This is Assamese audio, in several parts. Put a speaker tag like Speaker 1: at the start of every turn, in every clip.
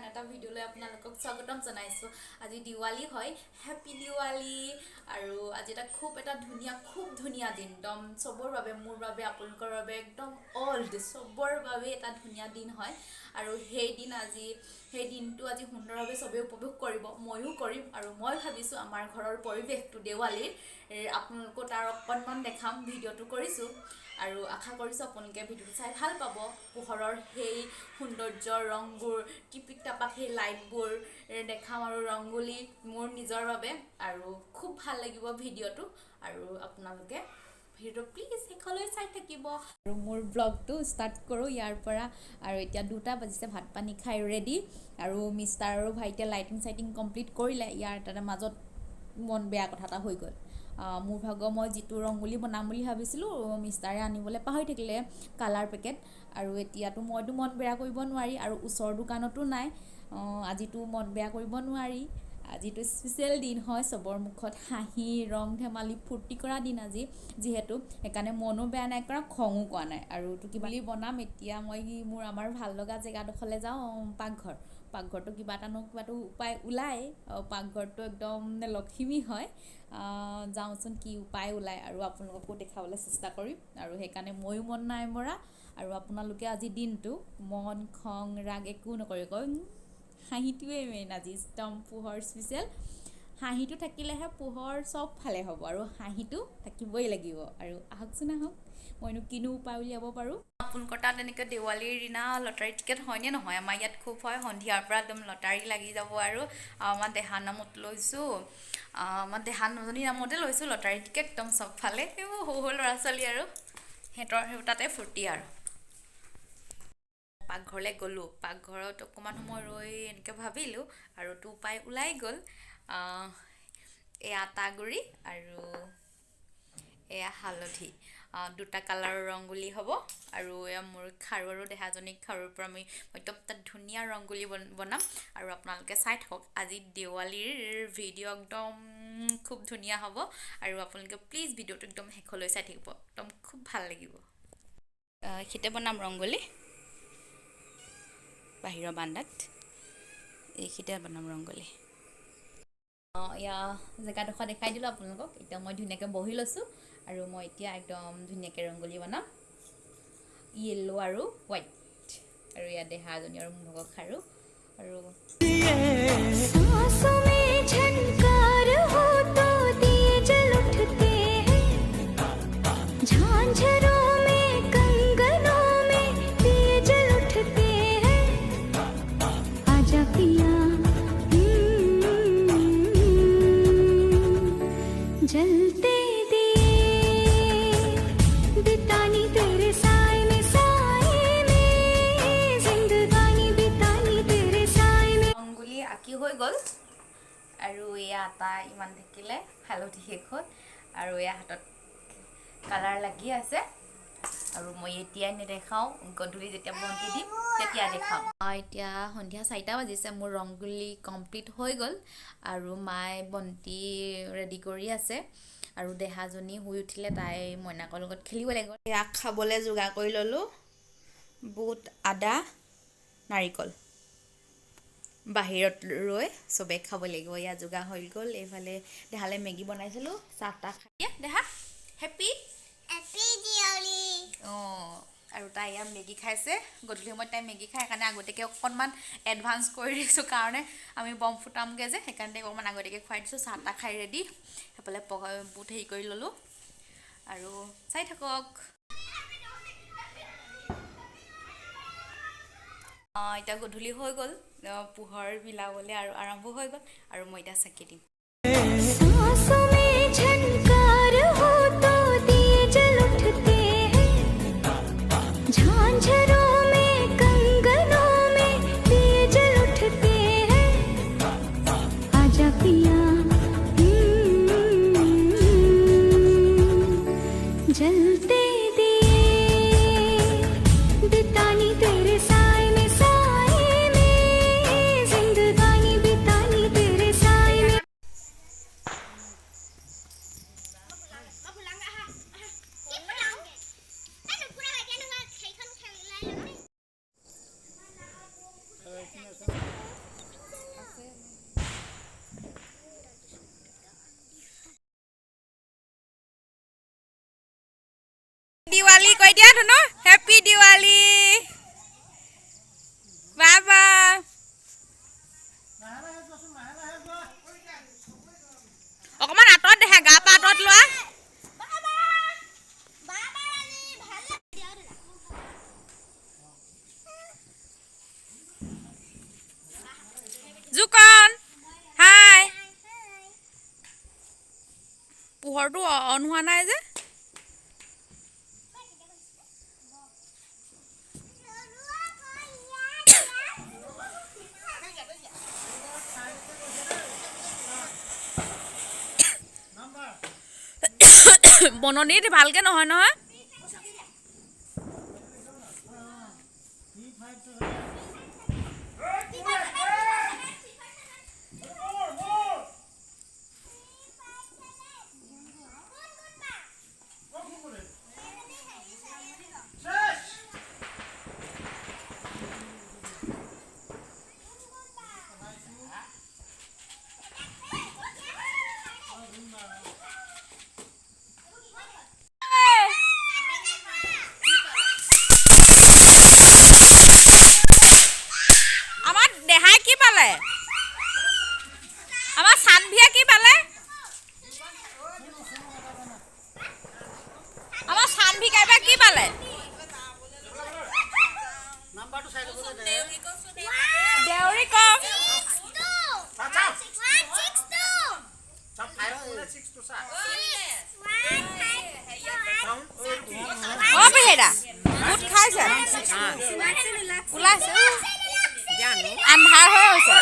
Speaker 1: এটা ভিডিঅ'লৈ আপোনালোকক স্বাগতম জনাইছোঁ। আজি দিৱালী হয়, হেপী দিৱালী। আৰু আজি খুব ধুনীয়া দিন, একদম চবৰ বাবে, মোৰ বাবে, আপোনালোকৰ বাবে, একদম চবৰ বাবে এটা ধুনীয়া দিন হয়। আৰু সেই দিনটো আজি সুন্দৰভাৱে চবেই উপভোগ কৰিব, ময়ো কৰিম। আৰু মই ভাবিছোঁ আমাৰ ঘৰৰ পৰিৱেশটো দেৱালীৰ আপোনালোকো তাৰ অকণমান দেখাম, ভিডিঅ'টো কৰিছোঁ। আৰু আশা কৰিছোঁ আপোনালোকে ভিডিঅ'টো চাই ভাল পাব। পোহৰৰ সেই সৌন্দৰ্য, ৰংবোৰ, টিপিক টাপাক সেই লাইটবোৰ দেখাম আৰু ৰংগোলী মোৰ নিজৰ বাবে। আৰু খুব ভাল লাগিব ভিডিঅ'টো। আৰু আপোনালোকে ভিডিঅ'টো প্লিজ শেষলৈ চাই থাকিব। আৰু মোৰ ব্লগটো ষ্টাৰ্ট কৰোঁ ইয়াৰ পৰা। আৰু এতিয়া 2টা বাজিছে, ভাত পানী খাই ৰেডি। আৰু মিষ্টাৰ আৰু ভাইটিয়ে লাইটিং চাইটিং কমপ্লিট কৰিলে। ইয়াৰ তাতে মাজত মন বেয়া কথা এটা হৈ গ'ল। মোৰ ভাগৰ মই যিটো ৰংগোলী বনাম বুলি ভাবিছিলোঁ, মিষ্টাৰে আনিবলৈ পাহৰি থাকিলে কালাৰ পেকেট। আৰু এতিয়াতো মইতো মন বেয়া কৰিব নোৱাৰি, আৰু ওচৰৰ দোকানতো নাই। আজিতো মন বেয়া কৰিব নোৱাৰি। আজিতো স্পেচিয়েল দিন হয়, চবৰ মুখত হাঁহি, ৰং ধেমালি, ফূৰ্তি কৰা দিন আজি যিহেতু, সেইকাৰণে মনো বেয়া নাই কৰা, খঙো কৰা নাই। আৰু কিবা বনাম। এতিয়া মই আমাৰ ভাল লগা জেগাডোখৰলৈ যাওঁ, পাকঘৰটো কিবাটো উপায় ওলায়। পাকঘৰটো একদম লখিমী হয়। যাওঁচোন কি উপায় ওলায় আৰু আপোনালোককো দেখাবলৈ চেষ্টা কৰিম। আৰু সেইকাৰণে ময়ো মন নাই মৰা। আৰু আপোনালোকে আজি দিনটো মন, খং, ৰাগ একো নকৰি হাঁহিটোৱে মেইন। আজি একদম পোহৰ স্পেচিয়েল। হাঁহিটো থাকিলেহে পোহৰ চব ফালে হ'ব, আৰু হাঁহিটো থাকিবই লাগিব। আৰু আহকচোন আহক, মইনো কিনো উপায় উলিয়াব পাৰোঁ। আপোনালোকৰ তাত এনেকৈ দেৱালীৰ দিনা লটাৰী টিকেট হয়নে নহয়? আমাৰ ইয়াত খুব হয়, সন্ধিয়াৰ পৰা একদম লটাৰী লাগি যাব। আৰু আমাৰ দেহাৰ নামত লৈছোঁ, আমাৰ দেহা নজনীৰ নামতে লৈছোঁ লটাৰী টিকেট। একদম চবফালে এইবোৰ সৰু ল'ৰা ছোৱালী আৰু সিহঁতৰ তাতে ফূৰ্তি। আৰু পাকঘৰলৈ গ'লোঁ, পাকঘৰত অকণমান সময় ৰৈ এনেকৈ ভাবিলোঁ, আৰু উপায় ওলাই গ'ল। এয়া আটা গুৰি আৰু এয়া হালধি, 2টা কালাৰৰ ৰংগোলী হ'ব। আৰু এয়া মোৰ খাৰু আৰু দেহাজনীক খাৰুৰ পৰা মই একদম তাত ধুনীয়া ৰংগোলী বনাম। আৰু আপোনালোকে চাই থাকক, আজি দেৱালীৰ ভিডিঅ' একদম খুব ধুনীয়া হ'ব। আৰু আপোনালোকে প্লিজ ভিডিঅ'টো একদম শেষলৈ চাই থাকিব, একদম খুব ভাল লাগিব। এইখিনিতে বনাম ৰংগোলী, বাহিৰৰ বান্দাত এইখিনিতে বনাম ৰংগোলী। এয়া জেগাডোখৰ দেখাই দিলোঁ আপোনালোকক। এতিয়া মই ধুনীয়াকৈ বহি লৈছোঁ, আৰু মই এতিয়া একদম ধুনীয়াকৈ ৰংগোলী বনাম, য়েল্ল' আৰু হোৱাইট। আৰু ইয়াত দেহাজনী আৰু মোৰ ভাগৰ খাৰু। আৰু
Speaker 2: जलते दिए बितानी तेरे साए में, साए में जिंदगानी बितानी तेरे साए में।
Speaker 1: ৰংগোলী আঁকি হৈ গ'ল। আৰু এয়া আটা ইমান থাকিলে, হালধি শেষ হ'ল। আৰু এয়া হাতত কালাৰ লাগি আছে। আৰু মই এতিয়াই নেদেখাওঁ, গধূলি যেতিয়া বন্তি দিম তেতিয়া দেখাম। এতিয়া সন্ধিয়া 4টা বাজিছে, মোৰ ৰংগোলী কমপ্লিট হৈ গ'ল। আৰু মায়ে বন্তি ৰেডি কৰি আছে। আৰু দেহাজনী শুই উঠিলে, তাই মইনাকৰ লগত খেলিব লাগিব। ইয়াক খাবলৈ যোগাৰ কৰি ল'লোঁ, বুট, আদা, নাৰিকল। বাহিৰত ৰৈ চবেই খাব লাগিব, ইয়াত যোগাৰ হৈ গ'ল। এইফালে দেহালে মেগী বনাইছিলোঁ, চাহ তাহ খাই দেহা হেপী দিৱালী। আৰু তাই ইয়াত মেগী খাইছে, গধূলি সময়ত তাই মেগী খায়। সেইকাৰণে আগতীয়াকৈ অকণমান এডভান্স কৰি দিছোঁ, কাৰণে আমি বম ফুটামগৈ যে, সেইকাৰণে অকণমান আগতীয়াকৈ খুৱাই দিছোঁ। চাহ তাহ খাই ৰেডি। সেইফালে বুট হেৰি কৰি ল'লোঁ। আৰু চাই থাকক। এতিয়া গধূলি হৈ গ'ল, পোহৰ বিলাবলৈ আৰু আৰম্ভ হৈ গ'ল। আৰু মই এতিয়া চাকি দিম।
Speaker 2: जलते दिए बितानी तेरे साए में, साए में जिंदगानी बितानी तेरे साए में।
Speaker 1: কৈ দিয়া ধুনু হেপী দিৱালী বাবা অকমান আঁতৰত দেখা গা পা আঁতৰত লোৱা জুকন হাই পোহৰটো অন হোৱা নাই যে বননিত ভালকে নহয় নহয় আমাৰ দেহাই কি পালে আমাৰ চানভিয়ে কি পালে আমাৰ চানভি কাইবা কি পালে দেউৰী কম অ পেহেৰা গোট খাইছে ওলাইছে আন্ধাৰ হৈ হৈছে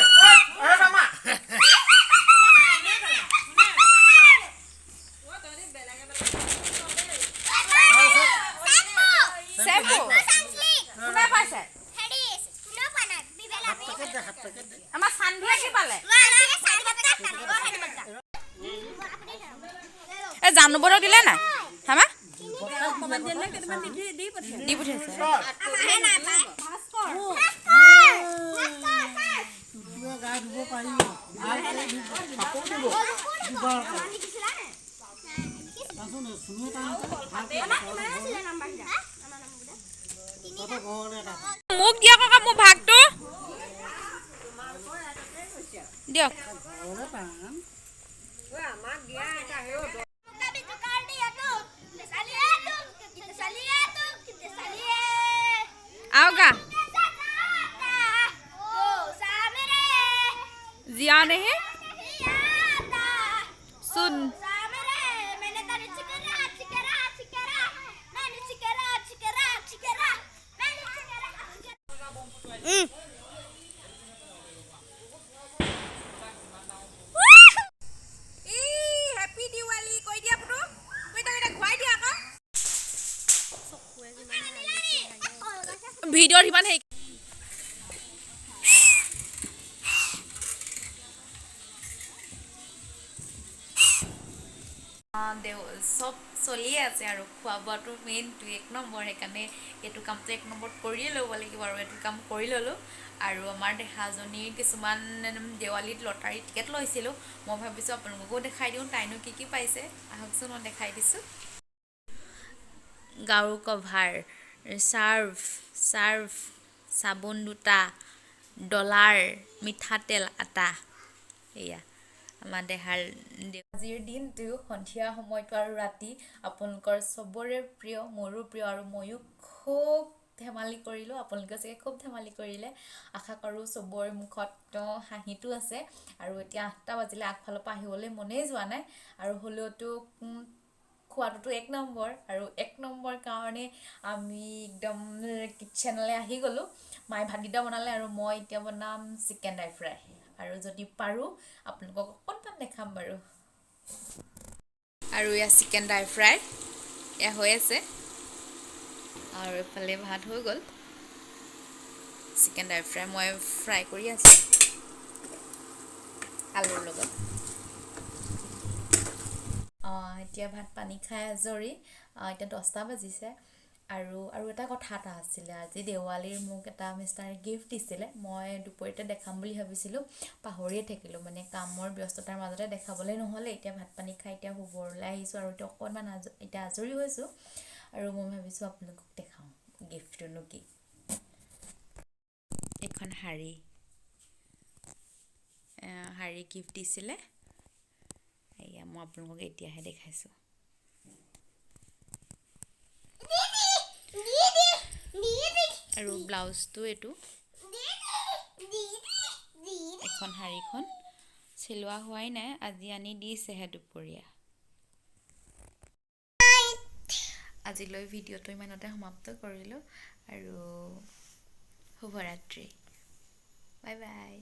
Speaker 1: কোনে পাইছে আমাৰ চানভিয়ে কি পালে এই জানুবৰক দিলে নাই হামা দি পঠিয়াইছে মোক দিয়ক আকৌ মোৰ ভাগটো দিয়ক आओगा जिया नहीं सुन हैप्पी दिवाली कोई दिया पुटू कोई तो घुवाई दिया का ভিডিঅ' ইমান হেৰি চব চলিয়ে আছে আৰু খোৱা বোৱাটো মেইনটো 1 নম্বৰ সেইকাৰণে এইটো কামটো 1 নম্বৰত কৰিয়ে ল'ব লাগিব আৰু এইটো কাম কৰি ল'লোঁ আৰু আমাৰ দেহাজনীৰ কিছুমান দেৱালীত লটাৰী টিকেট লৈছিলোঁ মই ভাবিছোঁ আপোনালোককো দেখাই দিওঁ তাইনো কি কি পাইছে আহকচোন মই দেখাই দিছোঁ গাৰু কভাৰ চাৰ্ফ চাবোন দুটা ডলাৰ মিঠাতেল আটা এয়া আমাৰ দেহাৰ আজিৰ দিনটো সন্ধিয়া সময়টো আৰু ৰাতি আপোনালোকৰ চবৰে প্ৰিয় মোৰো প্ৰিয় আৰু ময়ো খুব ধেমালি কৰিলোঁ আপোনালোকে চাগে খুব ধেমালি কৰিলে আশা কৰোঁ চবৰে মুখত হাঁহিটো আছে আৰু এতিয়া 8টা বাজিলে আগফালৰ পৰা আহিবলৈ মনেই যোৱা নাই আৰু হ'লেওতো খোৱাটোতো 1 নম্বৰ আৰু 1 নম্বৰ কাৰণে আমি একদম কিচেনলৈ আহি গ'লোঁ মায়ে ভাতকেইটা বনালে আৰু মই এতিয়া বনাম চিকেন ড্ৰাই ফ্ৰাই আৰু যদি পাৰোঁ আপোনালোকক অকণমান দেখাম বাৰু আৰু এয়া চিকেন ড্ৰাই ফ্ৰাই এয়া হৈ আছে আৰু এফালে ভাত হৈ গ'ল চিকেন ড্ৰাই ফ্ৰাই মই ফ্ৰাই কৰি আছোঁ আলুৰ লগত এতিয়া ভাত পানী খাই আজৰি এতিয়া 10টা বাজিছে আৰু এটা কথা এটা আছিলে আজি দেৱালীৰ মোক এটা মিষ্টাৰে গিফ্ট দিছিলে মই দুপৰীয়াতে দেখাম বুলি ভাবিছিলোঁ পাহৰিয়ে থাকিলোঁ মানে কামৰ ব্যস্ততাৰ মাজতে দেখাবলৈ নহ'লে এতিয়া ভাত পানী খাই এতিয়া শুবলৈ আহিছোঁ আৰু এতিয়া অকণমান এতিয়া আজৰি হৈছোঁ আৰু মই ভাবিছোঁ আপোনালোকক দেখাওঁ গিফ্টটোনো কি। এখন শাৰী গিফ্ট দিছিলে, এয়া মই আপোনালোকক এতিয়াহে দেখাইছোঁ। আৰু ব্লাউজটো এইটো এখন শাৰীখন চিলোৱা হোৱাই নাই, আজি আনি দিছেহে দুপৰীয়া। আজিলৈ ভিডিঅ'টো ইমানতে সমাপ্ত কৰিলোঁ আৰু শুভৰাত্ৰি, বাই বাই।